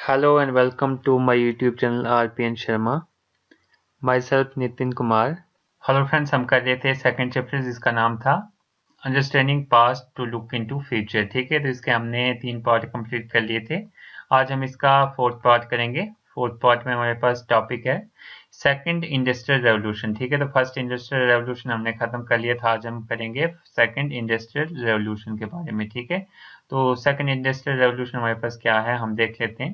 Hello and welcome to my YouTube channel RPN Sharma. Myself Nitin Kumar. Hello friends, हम कर रहे थे second chapter जिसका नाम था understanding past to look into future. ठीक है, तो इसके हमने 3 पार्ट कंप्लीट कर लिए थे। आज हम इसका 4th पार्ट करेंगे। 4th पार्ट में हमारे पास टॉपिक है सेकंड इंडस्ट्रियल रेवोल्यूशन। ठीक है, तो फर्स्ट इंडस्ट्रियल रेवोल्यूशन हमने खत्म कर लिया था। आज हम करेंगे सेकंड इंडस्ट्रियल रेवोल्यूशन के बारे में। ठीक है, तो सेकंड इंडस्ट्रियल रेवोल्यूशन हमारे पास क्या है हम देख लेते हैं।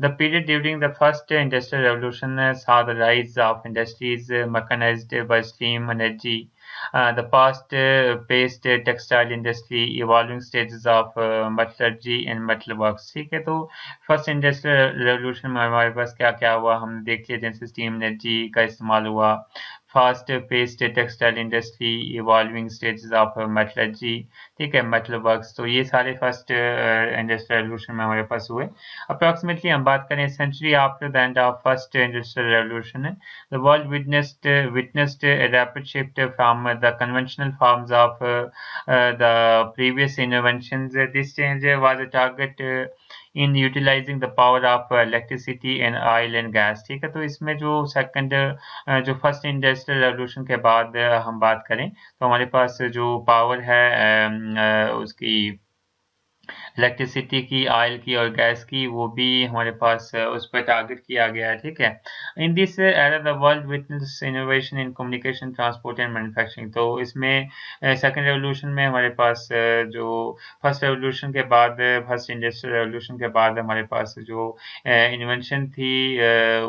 The period during the first industrial revolution saw the rise of industries mechanized by steam energy, the past-paced textile industry, evolving stages of metallurgy and metalworks। ठीक है, तो फर्स्ट इंडस्ट्रियल रेवोल्यूशन में हमारे पास क्या क्या हुआ हम देख लिए। जैसे स्टीम एनर्जी का इस्तेमाल हुआ, fast paced textile industry, evolving stages of metallurgy, ठीक है, मेटल वर्क्स। तो ये सारे फर्स्ट इंडस्ट्रियल रेवोल्यूशन में हमारे पास हुए। अप्रॉक्सीमेटली हम बात करें century after the end of first industrial revolution, the world witnessed a rapid shift from the conventional forms of the previous inventions. This change was a target in utilizing the power of electricity and oil and gas। ठीक है, तो इसमें जो जो first industrial revolution के बाद हम बात करें तो हमारे पास जो पावर है उसकी इलेक्ट्रिसिटी की, ऑयल की और गैस की, वो भी हमारे पास उस पर टारगेट किया गया है। ठीक है, in this era the world witness innovation in communication, transport and manufacturing. तो इसमें सेकंड रेवोल्यूशन में हमारे पास जो फर्स्ट रेवोल्यूशन के बाद, फर्स्ट इंडस्ट्रियल रेवोल्यूशन के बाद हमारे पास जो इन्वेंशन थी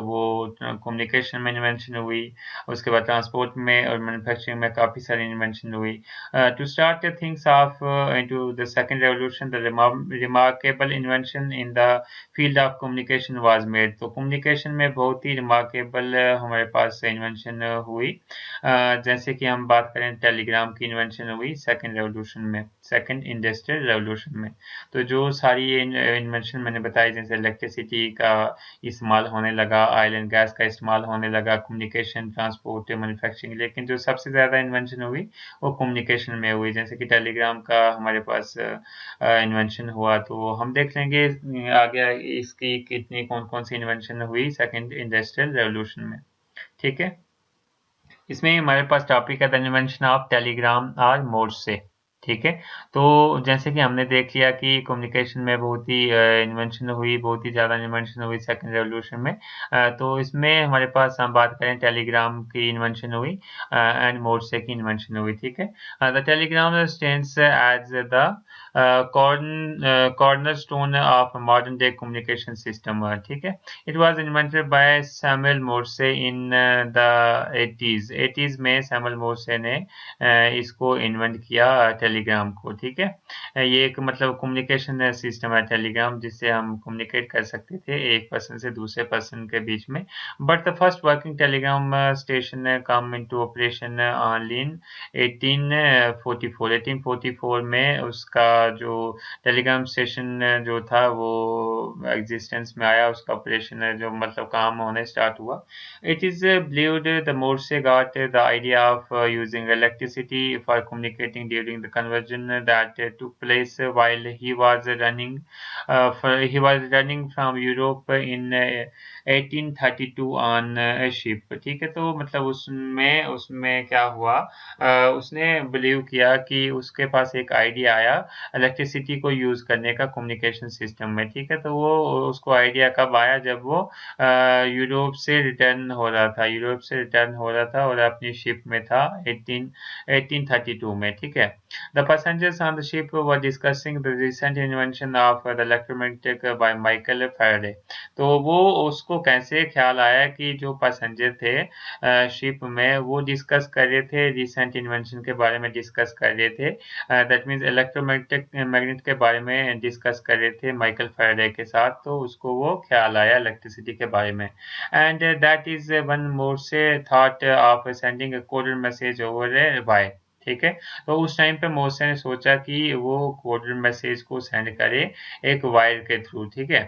वो कम्युनिकेशन में इन्वेंशन हुई। उसके बाद ट्रांसपोर्ट में और मैन्युफैक्चरिंग में काफ़ी सारी इन्वेंशन हुई। To start things off into the second revolution, the remarkable invention in the field of communication was made। तो कम्युनिकेशन में बहुत ही रिमार्केबल हमारे पास इन्वेंशन हुई। जैसे कि हम बात करें टेलीग्राम की इन्वेंशन हुई सेकंड रेवोल्यूशन में, सेकंड इंडस्ट्रियल रेवोल्यूशन में। तो जो सारी इन्वेंशन मैंने बताई, जैसे इलेक्ट्रिसिटी का इस्तेमाल होने लगा, ऑयल एंड गैस का इस्तेमाल होने लगा, कम्युनिकेशन, ट्रांसपोर्ट, मैन्युफैक्चरिंग, लेकिन जो सबसे ज़्यादा इन्वेंशन हुई वो कम्युनिकेशन में हुई। जैसे कि टेलीग्राम का हमारे पास इन्वेंशन हुआ। तो हम देख लेंगे आगे इसकी कितनी कौन कौन सी इन्वेंशन हुई सेकंड इंडस्ट्रियल रेवोल्यूशन में। ठीक है, इसमें हमारे पास टॉपिक है द इन्वेंशन ऑफ टेलीग्राम और मोर्से। ठीक है, तो जैसे कि हमने देख लिया कि कम्युनिकेशन में बहुत ही इन्वेंशन हुई, बहुत ही ज़्यादा इन्वेंशन हुई सेकंड रेवोल्यूशन में। तो इसमें हमारे पास हम बात करें टेलीग्राम की इन्वेंशन हुई एंड मोर्से की इन्वेंशन हुई। ठीक है, the telegram stands as the cornerstone of modern day communication system। ठीक है, it was invented by Samuel Morse in the 80s। 80s में सैमुअल मोर्से ने इसको इन्वेंट किया टेलीग्राम को। ठीक है, ये एक मतलब कम्युनिकेशन सिस्टम है टेलीग्राम, जिससे हम कम्युनिकेट कर सकते थे एक पर्सन से दूसरे पर्सन के बीच में। But the first working Telegram station come into operation only in 1844। 1844 में उसका जो टेलीग्राम स्टेशन जो था वो एग्जिस्टेंस में आया, उसका ऑपरेशन जो मतलब काम होने स्टार्ट हुआ। It is believed the Morse got the idea of using electricity for communicating during the conversion that took place while he was running from Europe in 1832 on a ship। ठीक है, तो मतलब उसमें उसमें क्या हुआ, उसने बिलीव किया कि उसके पास एक आइडिया आया इलेक्ट्रिसिटी को यूज़ करने का कम्युनिकेशन सिस्टम में। ठीक है, तो वो उसको आइडिया कब आया, जब वो यूरोप से रिटर्न हो रहा था, यूरोप से रिटर्न हो रहा था और अपनी शिप में था 1832 में। ठीक है, the passengers on the ship were discussing the recent invention of the electromagnetic by Michael Faraday. तो वो उसको कैसे ख्याल आया कि जो पैसेंजर थे शिप में वो डिस्कस कर रहे थे, रिसेंट इन्वेंशन के बारे में डिस्कस कर रहे थे, दैट मीन्स मैग्नेट के बारे में डिस्कस कर रहे थे माइकल फैराडे के साथ। तो उसको वो ख्याल आया इलेक्ट्रिसिटी के बारे में। And that is one Morse thought of sending a coded message over a wire. ठीक है, तो उस टाइम पे मोर्से ने सोचा कि वो कोडर मैसेज को सेंड करे एक वायर के थ्रू। ठीक है,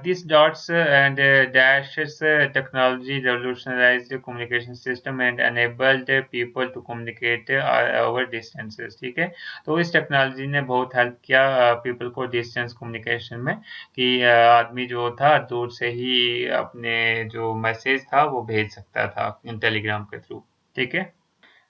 These dots and dashes technology revolutionized the communication system and enabled people to communicate over distances. ठीक है, तो इस टेक्नोलॉजी ने बहुत हेल्प किया पीपल को डिस्टेंस कम्युनिकेशन में, कि आदमी जो था दूर से ही अपने जो मैसेज था वो भेज सकता था टेलीग्राम के थ्रू। ठीक है,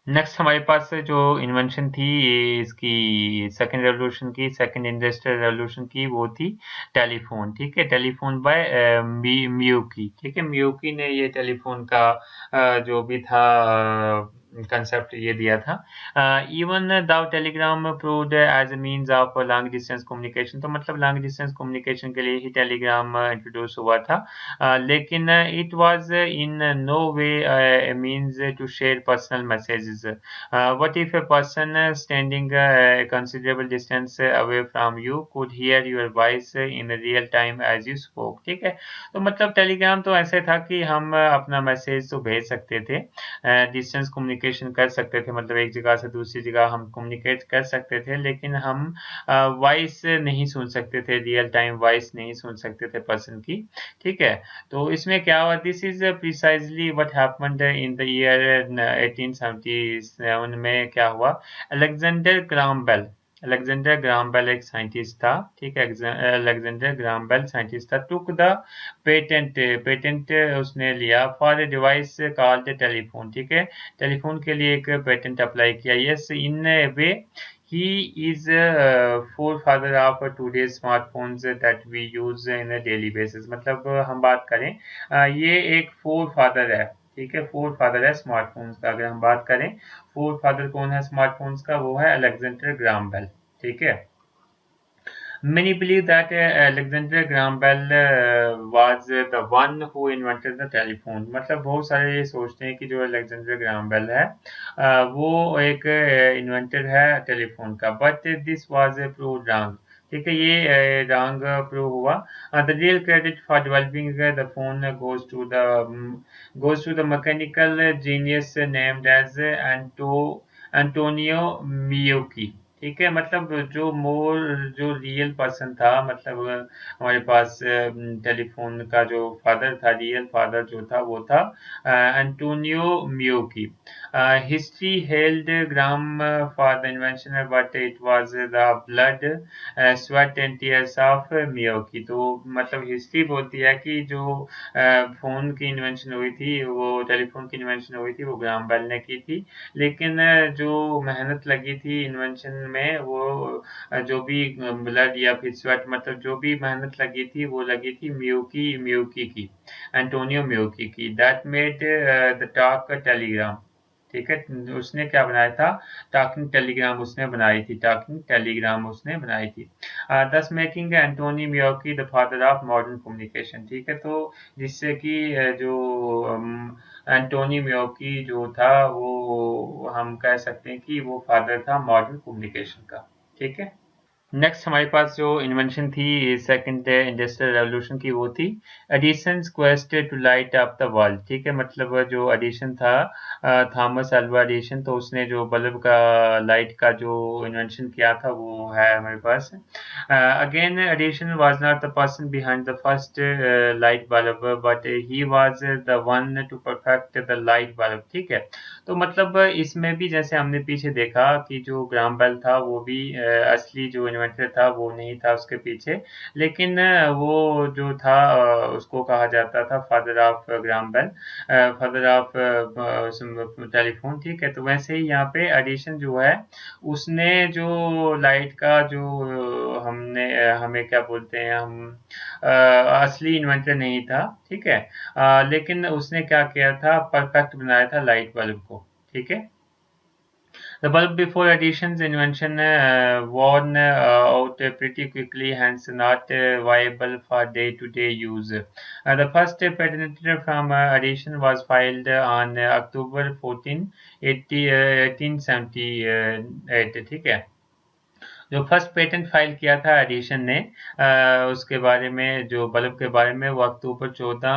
नेक्स्ट हमारे पास जो इन्वेंशन थी ये इसकी सेकंड रेवोल्यूशन की, सेकंड इंडस्ट्रियल रेवोल्यूशन की, वो थी टेलीफोन। ठीक है, टेलीफोन बाय मियूकी। ठीक है, मियूकी ने ये टेलीफोन का जो भी था कंसेप्ट ये दिया था। Even the telegram proved as a means of long distance communication, तो मतलब लॉन्ग डिस्टेंस कम्युनिकेशन के लिए ही टेलीग्राम इंट्रोड्यूस हुआ था, लेकिन it was in no way means to share personal messages. What if a person standing considerable distance away from you could hear your voice in real time as you spoke. ठीक है, तो मतलब Telegram तो ऐसे था कि हम अपना मैसेज तो भेज सकते थे, डिस्टेंस कम्युनिकेशन कर सकते थे, मतलब एक जगह से दूसरी जगह हम कम्युनिकेट कर सकते थे, लेकिन हम वॉइस नहीं सुन सकते थे, रियल टाइम वॉइस नहीं सुन सकते थे पर्सन की। ठीक है, तो इसमें क्या हुआ, this is precisely what happened in the year 1877 में। क्या हुआ, Alexander Graham Bell, Alexander Graham Bell एक साइंटिस्ट था। ठीक है, अलेक्जेंडर ग्राहम बेल साइंटिस्ट था, टुक द पेटेंट, पेटेंट उसने लिया for a device called telephone. ठीक है, टेलीफोन के लिए एक पेटेंट अप्लाई किया। Yes, in A way he is forefather of today's smartphones that we use in a daily basis। मतलब हम बात करें ये एक फोर फादर है। ठीक है, फोर फादर है स्मार्टफोन्स का। अगर हम बात करें फोर फादर कौन है स्मार्टफोन्स का, वो है अलेक्जेंडर ग्राहम बेल। ठीक है, many believe that Alexander Graham Bell was the one who invented the telephone। मतलब बहुत सारे ये सोचते हैं कि जो अलेक्जेंडर ग्राहम बेल है वो एक इन्वेंटर है टेलीफोन का, but this was prove wrong. ठीक है, ये रॉन्ग प्रूव हुआ। The real credit for developing the phone goes to the mechanical genius named as Antonio Meucci. ठीक है, मतलब जो रियल पर्सन था, मतलब हमारे पास टेलीफोन का जो फादर था, रियल फादर जो था वो था Antonio Meucci. History held Graham for the invention but it was the blood sweat and tears of Meucci. तो मतलब हिस्ट्री बोलती है कि जो फोन की इन्वेंशन हुई थी, वो टेलीफोन की इन्वेंशन हुई थी, वो ग्राहम बेल ने की थी, लेकिन जो मेहनत लगी थी इन्वेंशन में, वो जो भी ब्लड या फिर स्वेट, मतलब जो भी मेहनत लगी थी वो लगी थी म्यूकी म्यूकी की, एंटोनियो म्यूकी की। That made the talk Telegram. ठीक है, उसने क्या बनाया था, टॉकिंग टेलीग्राम उसने बनाई थी, टॉकिंग टेलीग्राम उसने बनाई थी। Thus making Antonio Meucci the father of modern communication. ठीक है, तो जिससे कि जो एंटोनी म्योकी जो था वो हम कह सकते हैं कि वो फादर था मॉडर्न कम्युनिकेशन का। ठीक है, नेक्स्ट हमारे पास जो इन्वेंशन थी सेकंड इंडस्ट्रियल रेवोल्यूशन की, वो थी Edison quest to light up the world. ठीक है, मतलब जो एडिशन था थॉमस अल्वा एडिशन, तो उसने जो बल्ब का लाइट का जो इन्वेंशन किया था वो है हमारे पास। Again Edison was not the person behind the first light bulb, but he was the one to perfect the light bulb. ठीक है, तो मतलब इसमें भी जैसे हमने पीछे देखा कि जो ग्राहम बेल था वो भी असली जो इन्वेंटर था वो नहीं था उसके पीछे, लेकिन वो जो था उसको कहा जाता था father of Graham Bell, father of telephone. ठीक है, तो वैसे ही यहाँ पे एडिशन जो है उसने जो लाइट का जो हमें क्या बोलते हैं हम असली इन्वेंटर नहीं था। ठीक है, लेकिन उसने क्या किया था, परफेक्ट बनाया था लाइट बल्ब को। ठीक है, the bulb before addition's invention worn out pretty quickly, hence not viable for day-to-day use. The first patent from addition was filed on October 14, 1878। ठीक है, जो फर्स्ट पेटेंट फाइल किया था एडिशन ने उसके बारे में, जो बल्ब के बारे में, वो अक्टूबर 14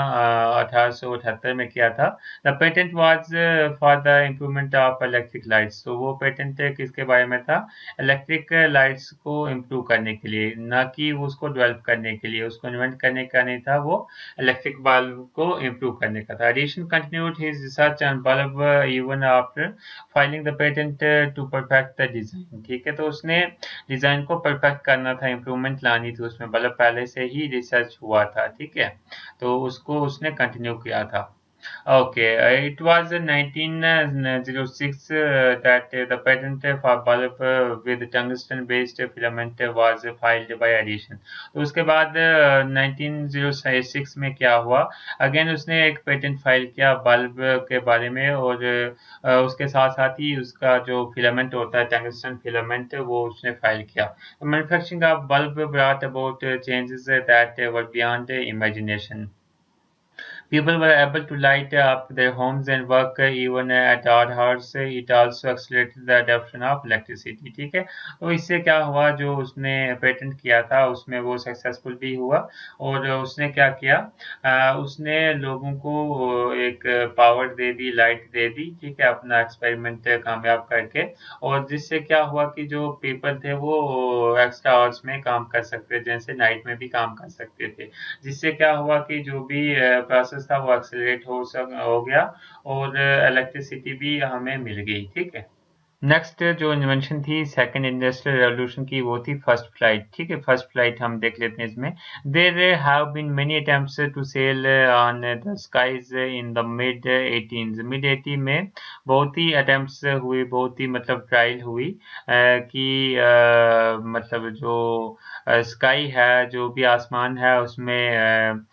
1878 में किया था। The patent was for the improvement of electric lights. तो वो पेटेंट किसके बारे में था? इलेक्ट्रिक लाइट्स को इम्प्रूव करने के लिए, ना कि उसको डेवलप करने के लिए, उसको इन्वेंट करने का नहीं था, वो इलेक्ट्रिक बल्ब को इम्प्रूव करने का था। Edison continued his research on bulb even after filing the patent to perfect the design. ठीक है, तो उसने डिजाइन को परफेक्ट करना था, इम्प्रूवमेंट लानी थी उसमें, बल्ब पहले से ही रिसर्च हुआ था। ठीक है, तो उसको उसने कंटिन्यू किया था। Okay, it was in 1906 that the patent for bulb with tungsten-based filament was filed by Edison. तो उसके बाद 1906 में क्या हुआ? अगेन उसने एक पेटेंट फाइल किया बल्ब के बारे में, और उसके साथ साथ ही उसका जो फिलामेंट होता है, टंगस्टन फिलामेंट, वो उसने फाइल किया। Manufacturing of bulb brought about changes that were beyond imagination. People were able to light up their homes and work even at odd hours. It also accelerated the adoption of electricity. ठीक है, तो इससे क्या हुआ, जो उसने patent किया था उसमें वो सक्सेसफुल भी हुआ, और उसने क्या किया, उसने लोगों को एक पावर दे दी, लाइट दे दी। ठीक है, अपना एक्सपेरिमेंट कामयाब करके, और जिससे क्या हुआ कि जो पीपल थे वो एक्स्ट्रा आवर्स में काम कर सकते थे, जैसे नाइट में भी काम कर सकते थे, जिससे क्या हुआ कि जो भी प्रोसेस था वो एक्सेलरेट हो गया, और इलेक्ट्रिसिटी भी हमें मिल गई। ठीक है, नेक्स्ट जो इन्वेंशन थी सेकंड इंडस्ट्रियल रेवोल्यूशन की, वो थी फर्स्ट फ्लाइट। ठीक है, फर्स्ट फ्लाइट हम देख लेते हैं इसमें। There have been many attempts to sail on the skies in the mid 18 mid 80 में बहुत ही अटेम्प्ट्स हुई, बहुत ही मतलब ट्रायल हुई कि मतलब जो स्काई है, जो भी आसमान है, उसमें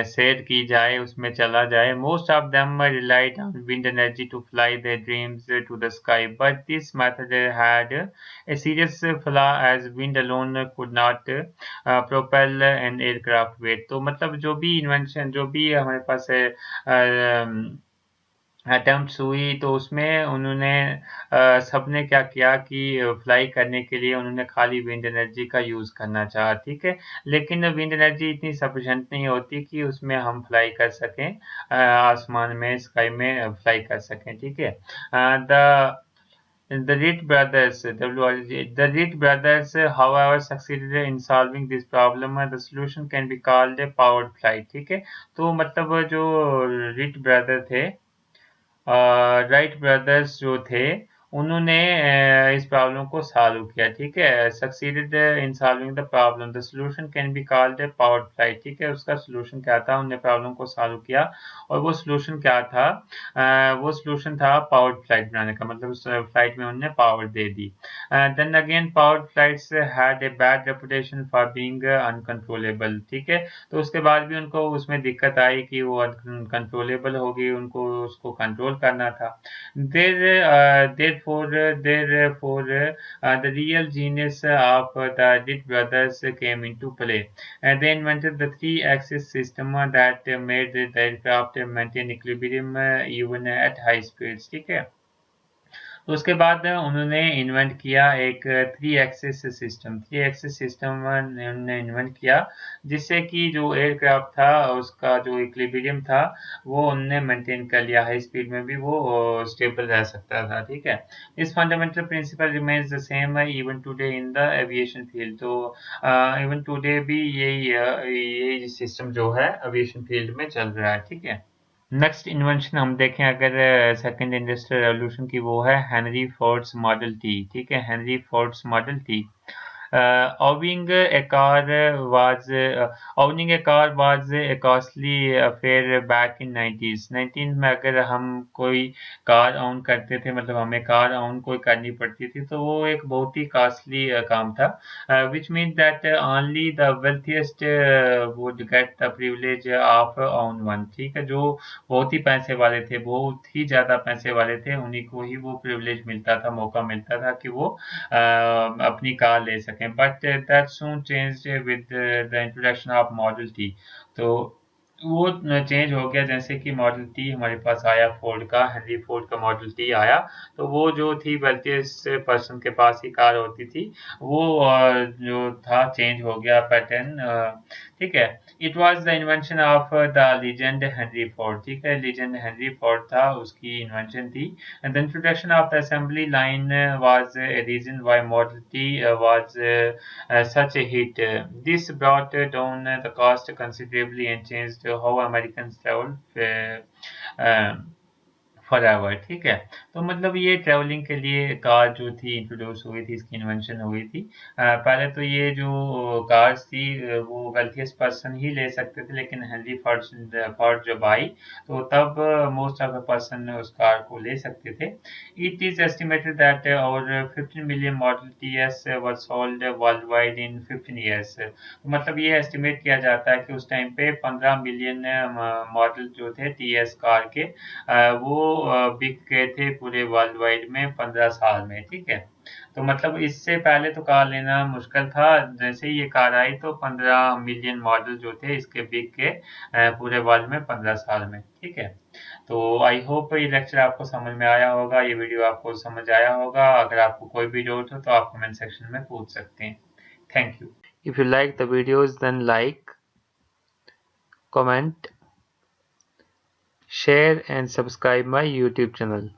सैर की जाए, उसमें चला जाए। Most of them relied on wind energy to fly their dreams to the sky, but this method had a serious flaw as wind alone could not propel an aircraft weight। तो मतलब जो भी इन्वेंशन, जो भी हमारे पास है attempts हुई, तो उसमें उन्होंने सबने क्या किया कि फ्लाई करने के लिए उन्होंने खाली विंड एनर्जी का यूज़ करना चाहा। ठीक है, लेकिन विंड एनर्जी इतनी सफिशेंट नहीं होती कि उसमें हम फ्लाई कर सकें, आसमान में, स्काई में फ्लाई कर सकें। ठीक है, the Wright brothers, the Wright brothers, however, succeeded in solving this problem. The solution can be called a powered flight। ठीक है, तो मतलब जो रिट ब्रदर थे, राइट ब्रदर्स जो थे, उन्होंने इस प्रॉब्लम को सॉल्व किया। ठीक है, succeeded in solving the problem. The solution can be called a powered flight. ठीक है, उसका सॉल्यूशन क्या था, उन्होंने प्रॉब्लम को सॉल्व किया, और वो सॉल्यूशन क्या था, वो सॉल्यूशन था पावर्ड फ्लाइट बनाने का, मतलब उस फ्लाइट में उन्होंने पावर दे दी। Then again powered flights had a bad reputation for being uncontrollable. ठीक है, तो उसके बाद भी उनको उसमें दिक्कत आई कि वो अनकंट्रोलेबल होगी, उनको उसको कंट्रोल करना था। The real genius of the Wright brothers came into play. They invented the three-axis system that made the aircraft maintain equilibrium even at high speeds। ठीक है, तो उसके बाद उन्होंने इन्वेंट किया एक three axis system. Three axis system उन्होंने invent किया, जिससे कि जो एयरक्राफ्ट था उसका जो इक्विलिब्रियम था वो उन्होंने मेंटेन कर लिया, हाई स्पीड में भी वो स्टेबल रह सकता था। ठीक है, इस fundamental principle remains the same even today in the aviation field. तो इवन टुडे भी यही सिस्टम जो है एविएशन फील्ड में चल रहा है। ठीक है, नेक्स्ट इन्वेंशन हम देखें अगर सेकेंड इंडस्ट्रियल रेवोल्यूशन की, वो है हेनरी फोर्ड्स मॉडल टी। ठीक है, Henry Fords model T. owning a car owning a car was a costly affair back in 90s। 19 में अगर हम कोई कार ओन करते थे, मतलब हमें कार ओन कोई करनी पड़ती थी, तो वो एक बहुत ही कॉस्टली काम था, which means that only the wealthiest would get the privilege of own one। ठीक है, जो बहुत ही पैसे वाले थे, बहुत ही ज़्यादा पैसे वाले थे, उन्हीं को ही वो प्रिविलेज मिलता था, मौका मिलता था कि वो अपनी कार ले सकें। But that soon changed with the introduction of model T. तो वो चेंज हो गया, जैसे कि मॉडल टी हमारे पास आया फोर्ड का, हेनरी फोर्ड का मॉडल टी आया, तो वो जो थी वेल्थिएस्ट पर्सन के पास ही कार होती थी, वो जो था चेंज हो गया पैटर्न। ठीक है। It was the invention of the legend Henry Ford. ठीक है, लीजेंड हेनरी फोर्ड था, उसकी इन्वेंशन थी। And the introduction of the assembly line was a reason why Model T was such a hit. This brought down the cost considerably and changed how Americans travel forever. ठीक है। तो मतलब ये travelling के लिए car जो थी introduce हुई थी, इसकी इन्वेंशन हुई थी। पहले तो ये जो कार्स थी वो वेल्थिएस्ट पर्सन ही ले सकते थे, लेकिन हेनरी फोर्ड जब आई तो तब मोस्ट ऑफ द पर्सन उस कार को ले सकते थे। इट इज एस्टिमेटेड दैट और 15 million model T S were sold world wide in 15 years. तो मतलब ये एस्टिमेट किया जाता है कि उस टाइम पे 15 मिलियन मॉडल जो थे टी एस कार के वो बिक गए थे पूरे वर्ल्ड वाइड में 15 साल में। ठीक है। तो मतलब इससे पहले तो कार लेना मुश्किल था, जैसे ही ये कार आई तो 15 मिलियन मॉडल जो थे इसके बिक के पूरे वर्ल्ड में 15 साल में। ठीक है। तो आई होप ये लेक्चर आपको समझ में आया होगा, ये वीडियो आपको समझ आया होगा। अगर आपको कोई भी डाउट हो तो आप कमेंट सेक्शन में पूछ सकते हैं। Thank you. If you like the videos then like, comment, share and subscribe my YouTube channel.